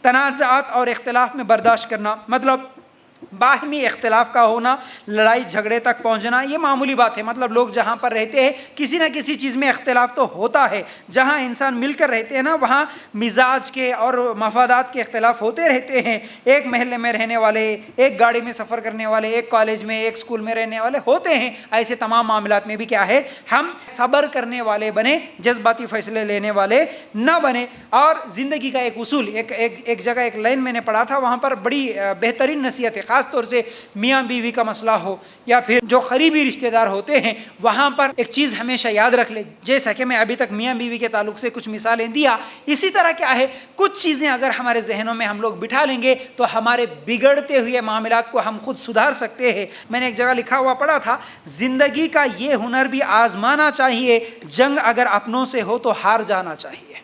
تنازعات اور اختلاف میں برداشت کرنا، مطلب باہمی اختلاف کا ہونا، لڑائی جھگڑے تک پہنچنا، یہ معمولی بات ہے۔ مطلب لوگ جہاں پر رہتے ہیں کسی نہ کسی چیز میں اختلاف تو ہوتا ہے، جہاں انسان مل کر رہتے ہیں نا وہاں مزاج کے اور مفادات کے اختلاف ہوتے رہتے ہیں۔ ایک محلے میں رہنے والے، ایک گاڑی میں سفر کرنے والے، ایک کالج میں، ایک اسکول میں رہنے والے ہوتے ہیں۔ ایسے تمام معاملات میں بھی کیا ہے، ہم صبر کرنے والے بنے، جذباتی فیصلے لینے والے نہ بنے۔ اور زندگی کا ایک اصول، ایک جگہ ایک لائن میں نے پڑھا تھا، وہاں پر بڑی بہترین نصیحت ہے، خاص طور سے میاں بیوی کا مسئلہ ہو یا پھر جو قریبی رشتہ دار ہوتے ہیں، وہاں پر ایک چیز ہمیشہ یاد رکھ لے، جیسا کہ میں ابھی تک میاں بیوی کے تعلق سے کچھ مثالیں دیا، اسی طرح کیا ہے، کچھ چیزیں اگر ہمارے ذہنوں میں ہم لوگ بٹھا لیں گے تو ہمارے بگڑتے ہوئے معاملات کو ہم خود سدھار سکتے ہیں۔ میں نے ایک جگہ لکھا ہوا پڑھا تھا، زندگی کا یہ ہنر بھی آزمانا چاہیے، جنگ اگر اپنوں سے ہو تو ہار جانا چاہیے۔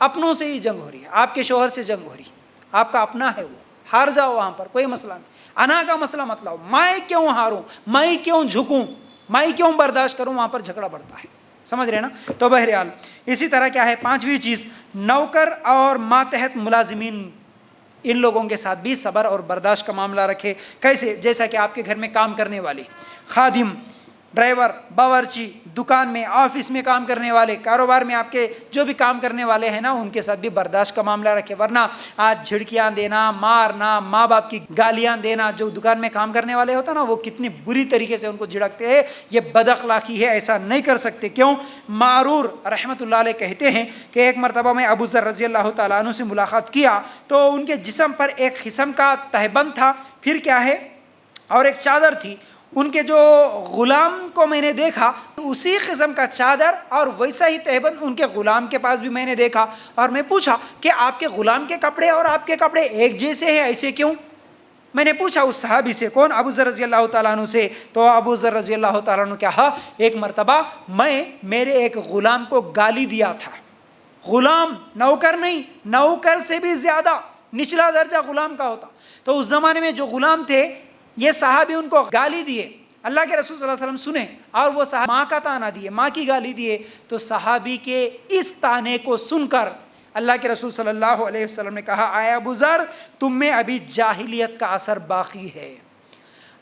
اپنوں سے ہی جنگ ہو رہی ہے، آپ کے شوہر سے جنگ ہو رہی ہے، آپ کا اپنا ہے، وہ ہار جاؤ، وہاں پر کوئی مسئلہ نہیں۔ انا کا مسئلہ مت لاؤ، میں کیوں ہاروں، میں کیوں جھکوں، میں کیوں برداشت کروں، وہاں پر جھگڑا بڑھتا ہے، سمجھ رہے نا۔ تو بہرحال اسی طرح کیا ہے، پانچویں چیز، نوکر اور ماتحت ملازمین، ان لوگوں کے ساتھ بھی صبر اور برداشت کا معاملہ رکھے۔ کیسے؟ جیسا کہ آپ کے گھر میں کام کرنے والے، خادم، ڈرائیور، باورچی، دکان میں، آفس میں کام کرنے والے، کاروبار میں آپ کے جو بھی کام کرنے والے ہیں نا، ان کے ساتھ بھی برداشت کا معاملہ رکھے، ورنہ آج جھڑکیاں دینا، مارنا، ماں باپ کی گالیاں دینا، جو دکان میں کام کرنے والے ہوتا نا وہ کتنی بری طریقے سے ان کو جھڑکتے ہیں، یہ بد اخلاقی ہے، ایسا نہیں کر سکتے۔ کیوں؟ معرور رحمۃ اللہ علیہ کہتے ہیں کہ ایک مرتبہ میں ابو ذر رضی اللہ تعالیٰ عنہ سے ملاقات کیا تو ان کے جسم پر ایک قسم کا تہبند تھا، پھر کیا ہے، اور ایک چادر تھی۔ ان کے جو غلام کو میں نے دیکھا، اسی قسم کا چادر اور ویسا ہی تہبند ان کے غلام کے پاس بھی میں نے دیکھا، اور میں پوچھا کہ آپ کے غلام کے کپڑے اور آپ کے کپڑے ایک جیسے ہیں، ایسے کیوں؟ میں نے پوچھا اس صحابی سے، کون؟ ابو ذر رضی اللہ تعالیٰ عنہ سے۔ تو ابو ذر رضی اللہ تعالیٰ عنہ کہا، ایک مرتبہ میں میرے ایک غلام کو گالی دیا تھا۔ غلام، نوکر نہیں، نوکر سے بھی زیادہ نچلا درجہ غلام کا ہوتا۔ تو اس زمانے میں جو غلام تھے، یہ صحابی ان کو گالی دیے، اللہ کے رسول صلی اللہ علیہ وسلم سنے، اور وہ صحابی ماں کا طعنہ دیے، ماں کی گالی دیے۔ تو صحابی کے اس طعنے کو سن کر اللہ کے رسول صلی اللہ علیہ وسلم نے کہا، اے ابو ذر، تم میں ابھی جاہلیت کا اثر باقی ہے،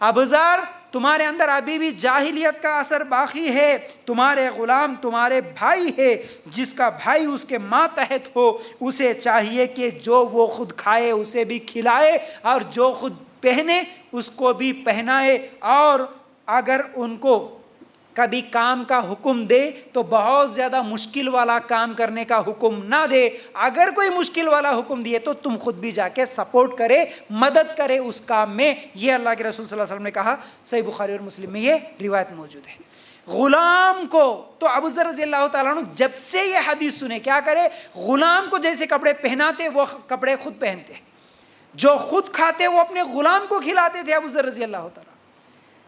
ابو ذر تمہارے اندر ابھی بھی جاہلیت کا اثر باقی ہے، تمہارے غلام تمہارے بھائی ہے، جس کا بھائی اس کے ماتحت ہو اسے چاہیے کہ جو وہ خود کھائے اسے بھی کھلائے، اور جو خود پہنے اس کو بھی پہنائے، اور اگر ان کو کبھی کام کا حکم دے تو بہت زیادہ مشکل والا کام کرنے کا حکم نہ دے، اگر کوئی مشکل والا حکم دیے تو تم خود بھی جا کے سپورٹ کرے، مدد کرے اس کام میں۔ یہ اللہ کے رسول صلی اللہ علیہ وسلم نے کہا، صحیح بخاری اور مسلم میں یہ روایت موجود ہے۔ غلام کو تو ابو ذر رضی اللہ تعالیٰ عنہ جب سے یہ حدیث سنے، کیا کرے، غلام کو جیسے کپڑے پہناتے وہ کپڑے خود پہنتے، جو خود کھاتے وہ اپنے غلام کو کھلاتے تھے ابو ذر رضی اللہ تعالیٰ۔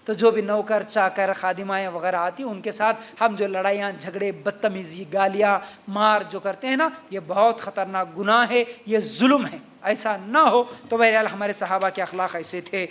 تو جو بھی نوکر، چاکر، خادمائیں وغیرہ آتی ان کے ساتھ ہم جو لڑائیاں، جھگڑے، بدتمیزی، گالیاں، مار جو کرتے ہیں نا، یہ بہت خطرناک گناہ ہے، یہ ظلم ہے، ایسا نہ ہو۔ تو بہرحال ہمارے صحابہ کے اخلاق ایسے تھے۔